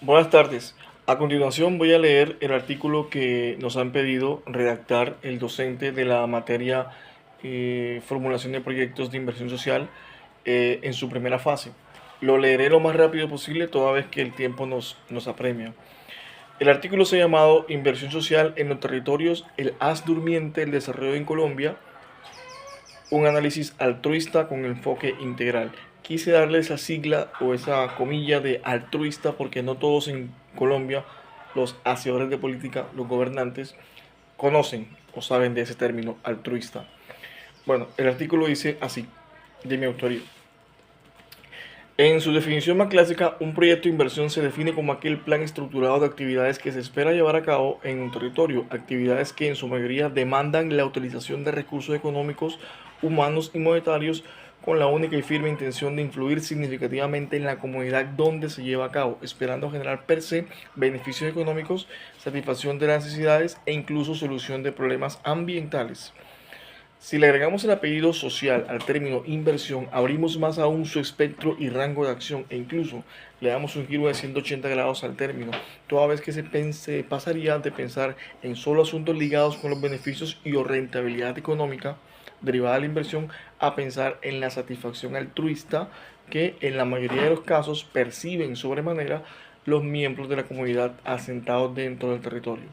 Buenas tardes. A continuación voy a leer el artículo que nos han pedido redactar el docente de la materia formulación de proyectos de inversión social en su primera fase. Lo leeré lo más rápido posible toda vez que el tiempo nos apremia. El artículo se ha llamado Inversión social en los territorios, el haz durmiente del desarrollo en Colombia, un análisis altruista con enfoque integral. Quise darle esa sigla o esa comilla de altruista porque no todos en Colombia, los hacedores de política, los gobernantes, conocen o saben de ese término altruista. Bueno, el artículo dice así, de mi autoría. En su definición más clásica, un proyecto de inversión se define como aquel plan estructurado de actividades que se espera llevar a cabo en un territorio, actividades que en su mayoría demandan la utilización de recursos económicos, humanos y monetarios con la única y firme intención de influir significativamente en la comunidad donde se lleva a cabo, esperando generar per se beneficios económicos, satisfacción de las necesidades e incluso solución de problemas ambientales. Si le agregamos el apellido social al término inversión, abrimos más aún su espectro y rango de acción e incluso le damos un giro de 180 grados al término, toda vez que se pasaría de pensar en solo asuntos ligados con los beneficios y o rentabilidad económica derivada de la inversión a pensar en la satisfacción altruista que en la mayoría de los casos perciben sobremanera los miembros de la comunidad asentados dentro del territorio.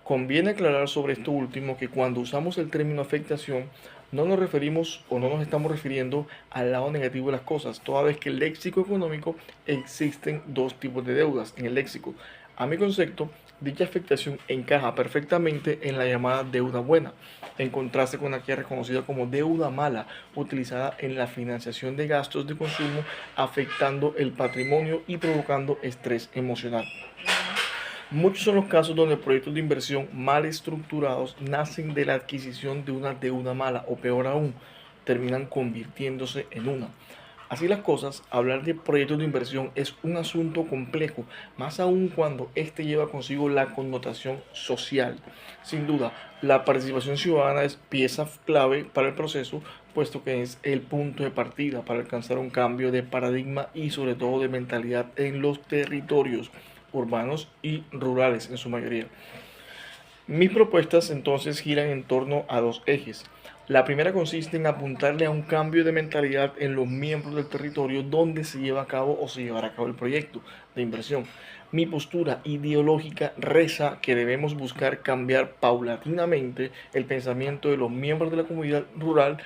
Conviene aclarar sobre esto último que cuando usamos el término afectación no nos referimos o no nos estamos refiriendo al lado negativo de las cosas, toda vez que en el léxico económico existen dos tipos de deudas en el léxico. A mi concepto, dicha afectación encaja perfectamente en la llamada deuda buena, en contraste con aquella reconocida como deuda mala, utilizada en la financiación de gastos de consumo, afectando el patrimonio y provocando estrés emocional. Muchos son los casos donde proyectos de inversión mal estructurados nacen de la adquisición de una deuda mala o peor aún, terminan convirtiéndose en una. Así las cosas, hablar de proyectos de inversión es un asunto complejo, más aún cuando éste lleva consigo la connotación social. Sin duda, la participación ciudadana es pieza clave para el proceso, puesto que es el punto de partida para alcanzar un cambio de paradigma y sobre todo de mentalidad en los territorios urbanos y rurales en su mayoría. Mis propuestas entonces giran en torno a dos ejes. La primera consiste en apuntarle a un cambio de mentalidad en los miembros del territorio donde se lleva a cabo o se llevará a cabo el proyecto de inversión. Mi postura ideológica reza que debemos buscar cambiar paulatinamente el pensamiento de los miembros de la comunidad rural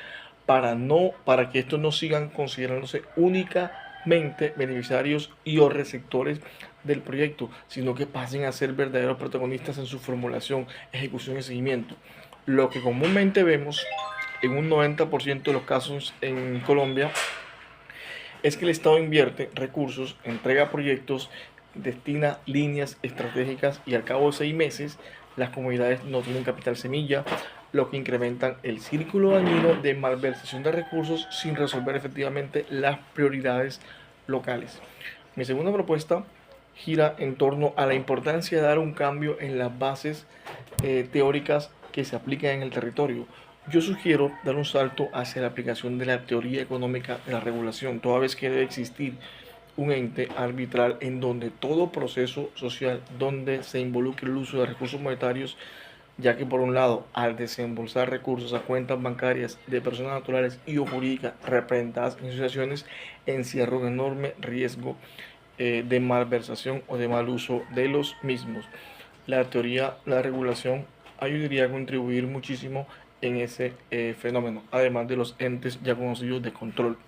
para que estos no sigan considerándose únicamente beneficiarios y o receptores del proyecto, sino que pasen a ser verdaderos protagonistas en su formulación, ejecución y seguimiento. Lo que comúnmente vemos en un 90% de los casos en Colombia es que el Estado invierte recursos, entrega proyectos, destina líneas estratégicas y al cabo de 6 meses las comunidades no tienen capital semilla, lo que incrementan el círculo dañino de malversación de recursos sin resolver efectivamente las prioridades locales. Mi segunda propuesta gira en torno a la importancia de dar un cambio en las bases teóricas que se aplican en el territorio. Yo sugiero dar un salto hacia la aplicación de la teoría económica de la regulación, toda vez que debe existir un ente arbitral en donde todo proceso social donde se involucre el uso de recursos monetarios, ya que por un lado, al desembolsar recursos a cuentas bancarias de personas naturales y o jurídicas representadas en asociaciones, encierra un enorme riesgo de malversación o de mal uso de los mismos. La teoría, la regulación ayudaría a contribuir muchísimo en ese fenómeno, además de los entes ya conocidos de control.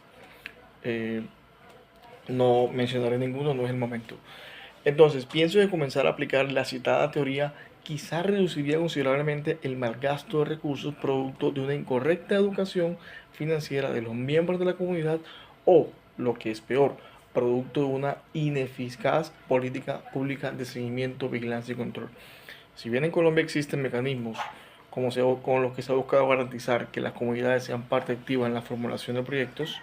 Eh, no mencionaré ninguno, no es el momento. Entonces, pienso que comenzar a aplicar la citada teoría quizá reduciría considerablemente el malgasto de recursos producto de una incorrecta educación financiera de los miembros de la comunidad o, lo que es peor, producto de una ineficaz política pública de seguimiento, vigilancia y control. Si bien en Colombia existen mecanismos con los que se ha buscado garantizar que las comunidades sean parte activa en la formulación de proyectos,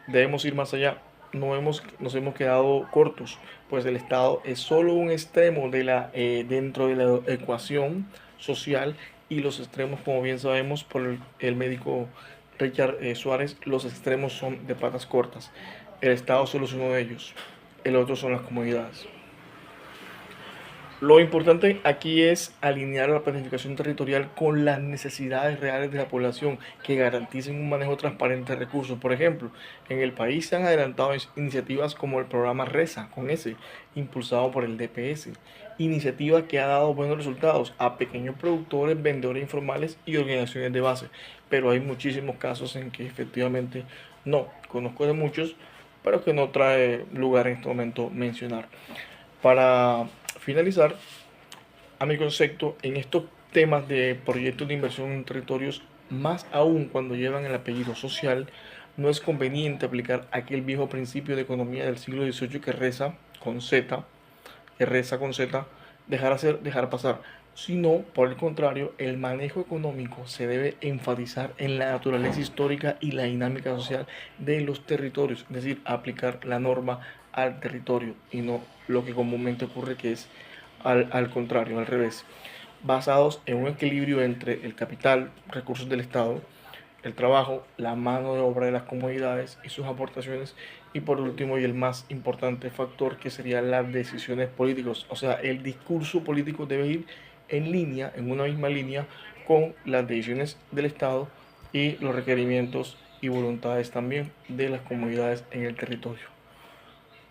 debemos ir más allá. Nos hemos quedado cortos, pues el Estado es solo un extremo dentro de la ecuación social y los extremos, como bien sabemos por el médico Richard Suárez, los extremos son de patas cortas. El Estado solo es uno de ellos, el otro son las comunidades. Lo importante aquí es alinear la planificación territorial con las necesidades reales de la población que garanticen un manejo transparente de recursos. Por ejemplo, en el país se han adelantado iniciativas como el programa RESA, con ese, impulsado por el DPS, iniciativa que ha dado buenos resultados a pequeños productores, vendedores informales y organizaciones de base. Pero hay muchísimos casos en que efectivamente no. Conozco de muchos, pero que no trae lugar en este momento mencionar. Para finalizar, a mi concepto, en estos temas de proyectos de inversión en territorios, más aún cuando llevan el apellido social, no es conveniente aplicar aquel viejo principio de economía del siglo XVIII que reza con Z, dejar hacer, dejar pasar, sino, por el contrario, el manejo económico se debe enfatizar en la naturaleza histórica y la dinámica social de los territorios, es decir, aplicar la norma al territorio y no lo que comúnmente ocurre que es al contrario, al revés, basados en un equilibrio entre el capital, recursos del Estado, el trabajo, la mano de obra de las comunidades y sus aportaciones, y por último y el más importante factor que serían las decisiones políticas, o sea, el discurso político debe ir en línea, en una misma línea con las decisiones del Estado y los requerimientos y voluntades también de las comunidades en el territorio.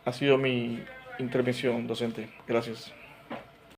Ha sido mi intervención, docente. Gracias.